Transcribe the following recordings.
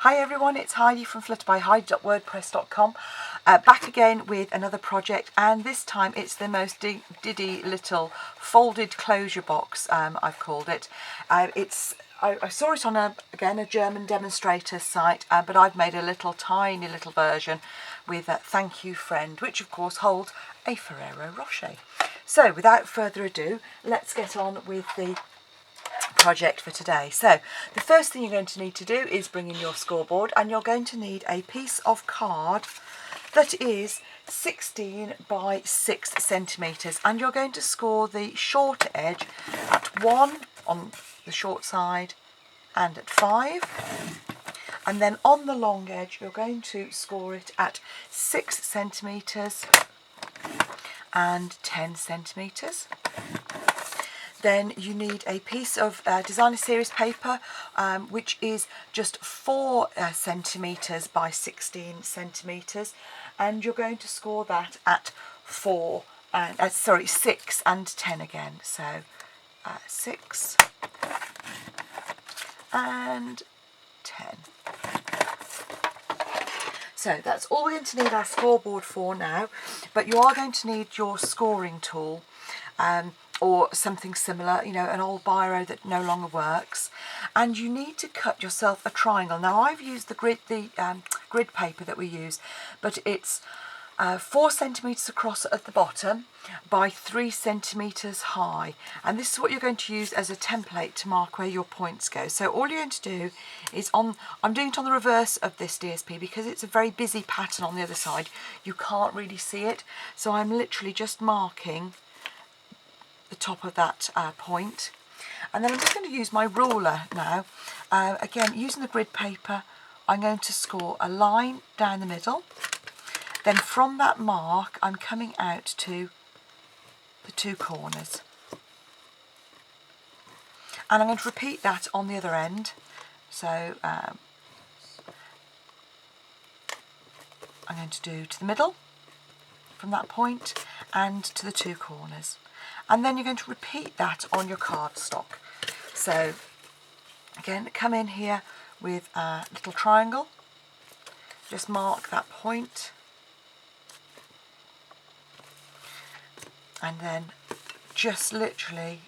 Hi everyone, it's Heidi from flutterbyheidi.wordpress.com, back again with another project, and this time it's the most diddy little folded closure box, I've called it. I saw it on a German demonstrator site, but I've made a tiny little version with a thank you friend, which of course holds a Ferrero Rocher. So without further ado, let's get on with the project for today. So the first thing you're going to need to do is bring in your scoreboard, and you're going to need a piece of card that is 16 by 6 centimetres, and you're going to score the short edge at 1 on the short side and at 5, and then on the long edge you're going to score it at 6 centimetres and 10 centimetres. Then you need a piece of designer series paper, which is just 4 centimetres by 16 centimetres, and you're going to score that at 6 and 10 again. So 6 and 10. So that's all we're going to need our scoreboard for now, but you are going to need your scoring tool, or something similar, you know, an old biro that no longer works, and you need to cut yourself a triangle. Now I've used the grid paper that we use, but it's 4 centimetres across at the bottom by 3 centimetres high, and this is what you're going to use as a template to mark where your points go. So all you're going to do is I'm doing it on the reverse of this DSP because it's a very busy pattern on the other side. You can't really see it, so I'm literally just marking the top of that point, and then I'm just going to use my ruler now. Again, using the grid paper, I'm going to score a line down the middle. Then from that mark I'm coming out to the 2 corners, and I'm going to repeat that on the other end. So I'm going to do to the middle from that point and to the 2 corners, and then you're going to repeat that on your cardstock. So again, come in here with a little triangle, just mark that point, and then just literally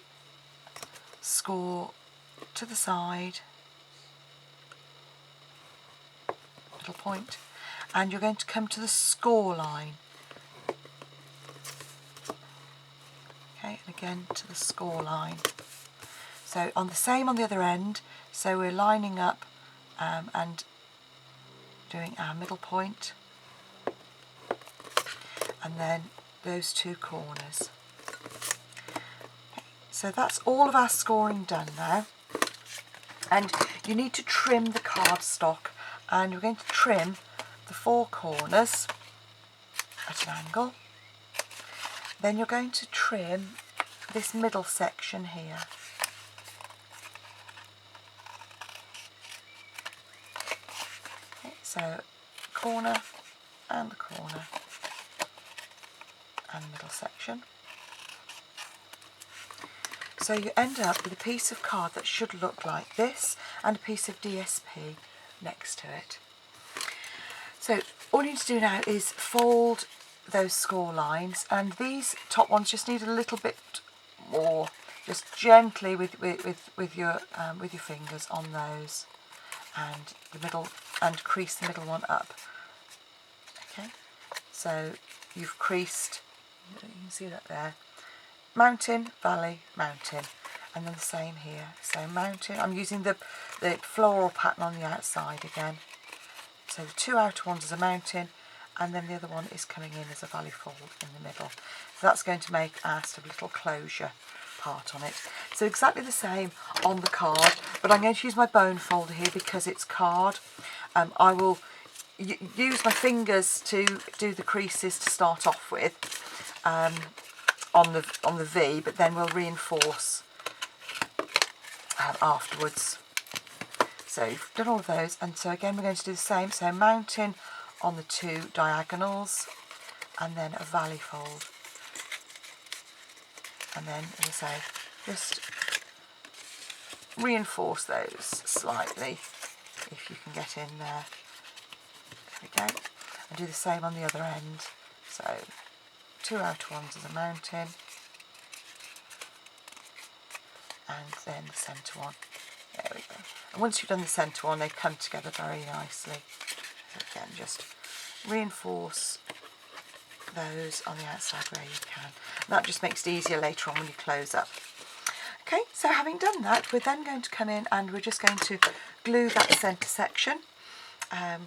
score to the side, little point, and you're going to come to the score line. Okay, and again to the score line. So on the other end, so we're lining up and doing our middle point, and then those 2 corners. Okay, so that's all of our scoring done now, and you need to trim the cardstock, and we're going to trim the 4 corners at an angle. Then you're going to trim this middle section here. Okay, so corner and the corner and middle section. So you end up with a piece of card that should look like this, and a piece of DSP next to it. So all you need to do now is fold those score lines, and these top ones just need a little bit more, just gently with your fingers on those, and the middle, and crease the middle one up. Okay, so you've creased, you can see that there, mountain, valley, mountain, and then the same here. So mountain, I'm using the floral pattern on the outside again. So the 2 outer ones is a mountain, and then the other one is coming in as a valley fold in the middle. So that's going to make our sort of little closure part on it. So exactly the same on the card, but I'm going to use my bone folder here because it's card. I will use my fingers to do the creases to start off with on the V, but then we'll reinforce afterwards. So you've done all of those, and so again we're going to do the same. So mountain on the 2 diagonals, and then a valley fold, and then, as I say, just reinforce those slightly if you can get in there. There we go. And do the same on the other end. So 2 outer ones as a mountain, and then the centre one. There we go. And once you've done the centre one, they come together very nicely. So again, just reinforce those on the outside where you can. And that just makes it easier later on when you close up. Okay, so having done that, we're then going to come in and we're just going to glue that centre section. I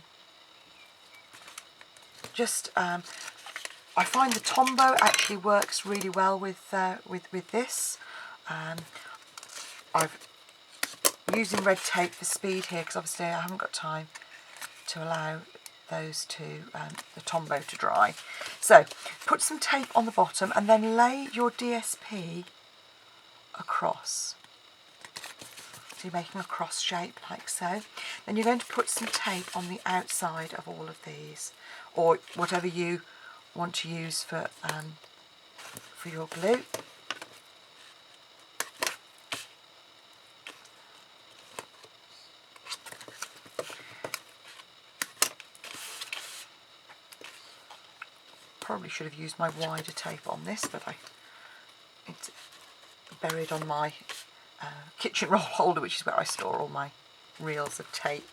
find the Tombow actually works really well with this. I'm using red tape for speed here because obviously I haven't got time to allow those two, the Tombow to dry. So put some tape on the bottom and then lay your DSP across. So you're making a cross shape like so. Then you're going to put some tape on the outside of all of these, or whatever you want to use for your glue. Probably should have used my wider tape on this, but it's buried on my kitchen roll holder, which is where I store all my reels of tape,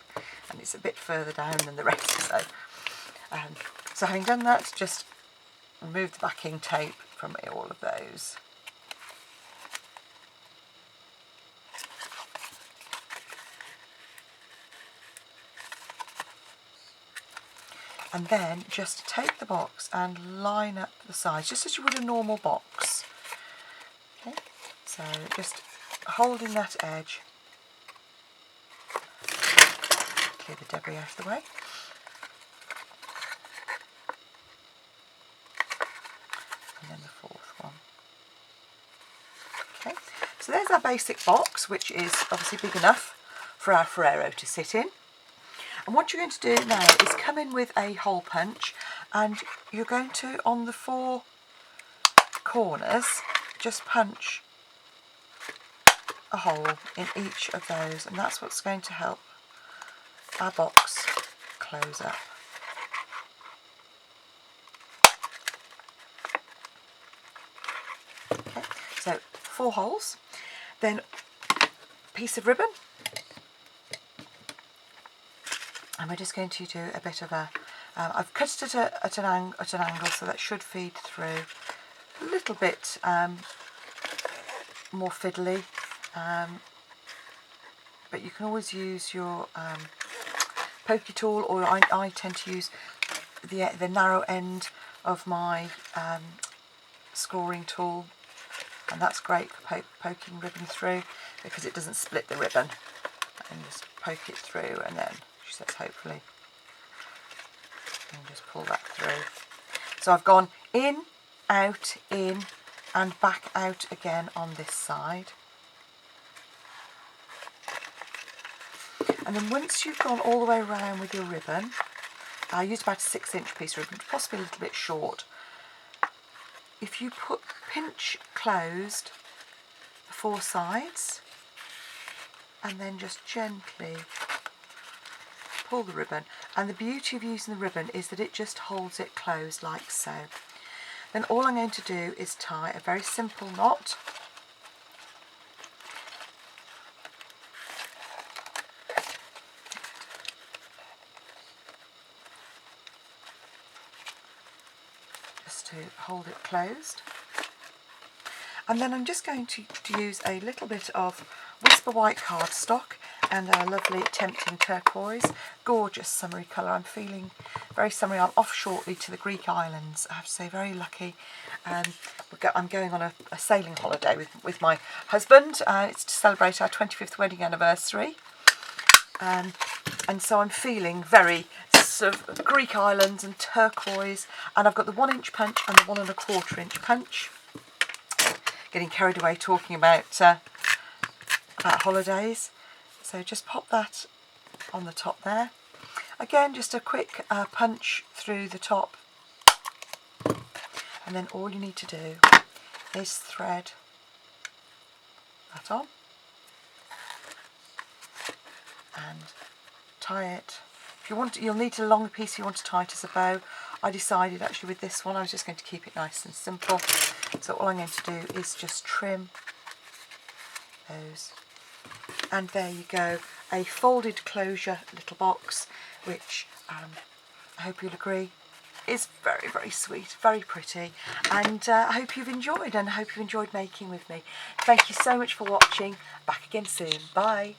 and it's a bit further down than the rest. So having done that, just remove the backing tape from all of those. And then just take the box and line up the sides, just as you would a normal box. Okay, so just holding that edge, clear the debris out of the way. And then the fourth one. Okay, so there's our basic box, which is obviously big enough for our Ferrero to sit in. And what you're going to do now is come in with a hole punch, and you're going to, on the 4 corners, just punch a hole in each of those, and that's what's going to help our box close up. Okay, so 4 holes, then a piece of ribbon. And we're just going to do a bit of a, I've cut it at an angle, so that should feed through. A little bit more fiddly, but you can always use your pokey tool, or I tend to use the narrow end of my scoring tool, and that's great for poking ribbon through because it doesn't split the ribbon. And just poke it through, and then she says hopefully, and just pull that through. So I've gone in, and back out again on this side. And then once you've gone all the way around with your ribbon, I used about a 6-inch piece of ribbon, possibly a little bit short. If you pinch closed the 4 sides, and then just gently pull the ribbon, and the beauty of using the ribbon is that it just holds it closed like so. Then all I'm going to do is tie a very simple knot. Just to hold it closed. And then I'm just going to use a little bit of Whisper White cardstock and a lovely tempting turquoise. Gorgeous summery colour. I'm feeling very summery. I'm off shortly to the Greek islands. I have to say, very lucky. I'm going on a sailing holiday with my husband. It's to celebrate our 25th wedding anniversary. And so I'm feeling very sort of Greek islands and turquoise. And I've got the 1-inch punch and the 1 1/4-inch punch. Getting carried away talking about holidays. So just pop that on the top there. Again, just a quick punch through the top. And then all you need to do is thread that on and tie it. If you want, you'll need a longer piece if you want to tie it as a bow. I decided actually with this one I was just going to keep it nice and simple. So all I'm going to do is just trim those. And there you go, a folded closure little box, which I hope you'll agree is very, very sweet, very pretty, and I hope you've enjoyed, and I hope you've enjoyed making with me. Thank you so much for watching. Back again soon. Bye.